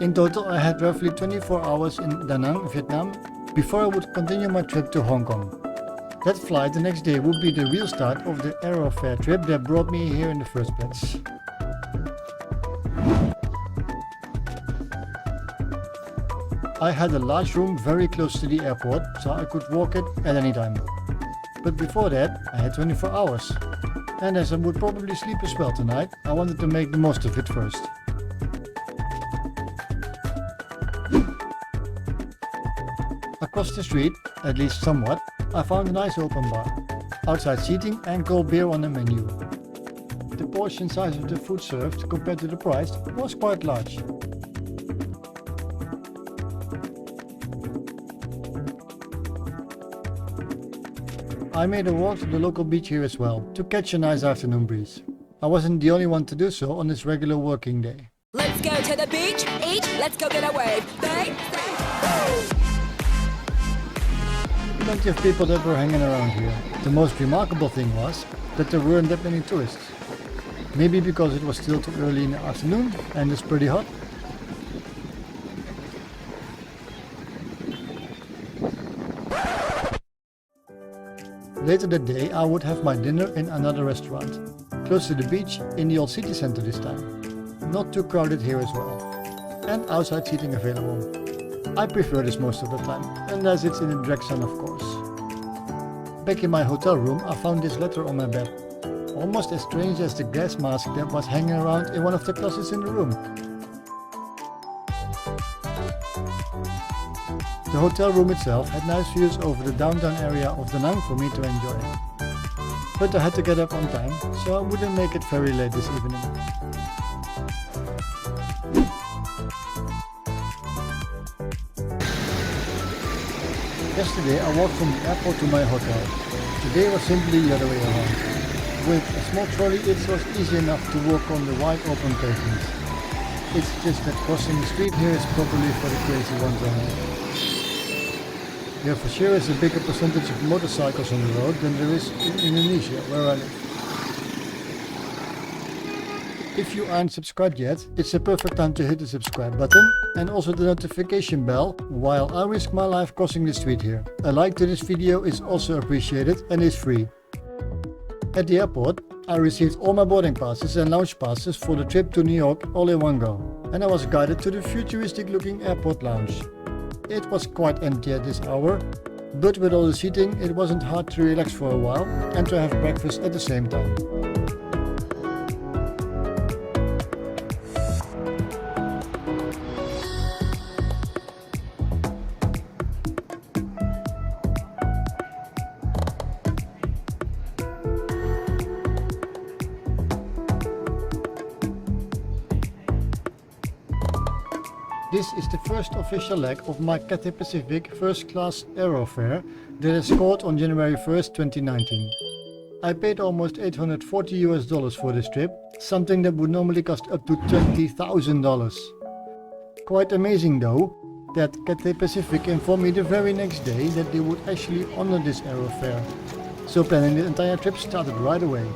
In total, I had roughly 24 hours in Da Nang, Vietnam, before I would continue my trip to Hong Kong. That flight the next day would be the real start of the aerofair trip that brought me here in the first place. I had a large room very close to the airport, so I could walk it at any time. But before that, I had 24 hours. And as I would probably sleep as well tonight, I wanted to make the most of it first. Across the street, at least somewhat, I found a nice open bar. Outside seating and cold beer on the menu. The portion size of the food served compared to the price was quite large. I made a walk to the local beach here as well, to catch a nice afternoon breeze. I wasn't the only one to do so on this regular working day. Let's go to the beach, eat, let's go get a wave. Plenty of people that were hanging around here. The most remarkable thing was that there weren't that many tourists. Maybe because it was still too early in the afternoon and it's pretty hot. Later that day I would have my dinner in another restaurant, close to the beach in the old city center this time. Not too crowded here as well. And outside seating available. I prefer this most of the time, unless it's in the direct sun of course. Back in my hotel room I found this letter on my bed. Almost as strange as the gas mask that was hanging around in one of the closets in the room. The hotel room itself had nice views over the downtown area of Da Nang for me to enjoy. But I had to get up on time, so I wouldn't make it very late this evening. Yesterday I walked from the airport to my hotel. Today was simply the other way around. With a small trolley it was easy enough to walk on the wide open pavement. It's just that crossing the street here is probably for the crazy ones only. There for sure is a bigger percentage of motorcycles on the road than there is in Indonesia, where I live. If you aren't subscribed yet, it's a perfect time to hit the subscribe button and also the notification bell while I risk my life crossing the street here. A like to this video is also appreciated and is free. At the airport, I received all my boarding passes and lounge passes for the trip to New York all in one go, and I was guided to the futuristic looking airport lounge. It was quite empty at this hour, but with all the seating it wasn't hard to relax for a while and to have breakfast at the same time. This is the first official leg of my Cathay Pacific first class aerofair that is caught on January 1st, 2019. I paid almost $840 for this trip, something that would normally cost up to $20,000. Quite amazing though, that Cathay Pacific informed me the very next day that they would actually honor this aerofair. So planning the entire trip started right away.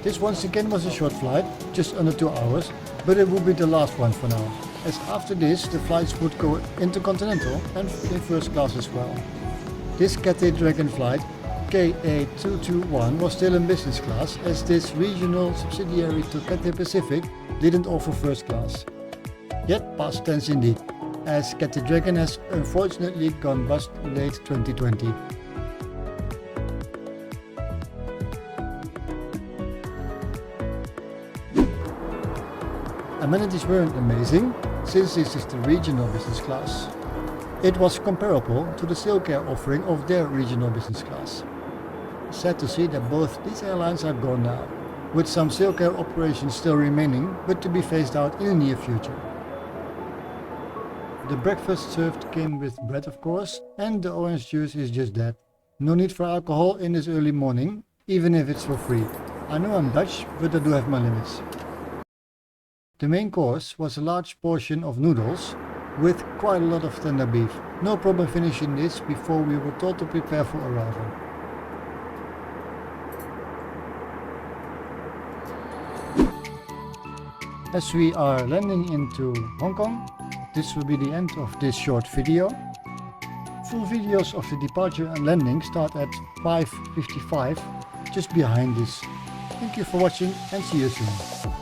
This once again was a short flight, just under 2 hours, but it would be the last one for now, as after this the flights would go intercontinental and in first class as well. This Cathay Dragon flight, KA221, was still in business class, as this regional subsidiary to Cathay Pacific didn't offer first class. Yet past tense indeed, as Cathay Dragon has unfortunately gone bust late 2020. Amenities weren't amazing, since this is the regional business class. It was comparable to the SailCare offering of their regional business class. Sad to see that both these airlines are gone now, with some SailCare operations still remaining, but to be phased out in the near future. The breakfast served came with bread of course, and the orange juice is just that. No need for alcohol in this early morning, even if it's for free. I know I'm Dutch, but I do have my limits. The main course was a large portion of noodles with quite a lot of tender beef. No problem finishing this before we were told to prepare for arrival. As we are landing into Hong Kong, this will be the end of this short video. Full videos of the departure and landing start at 5:55, just behind this. Thank you for watching and see you soon.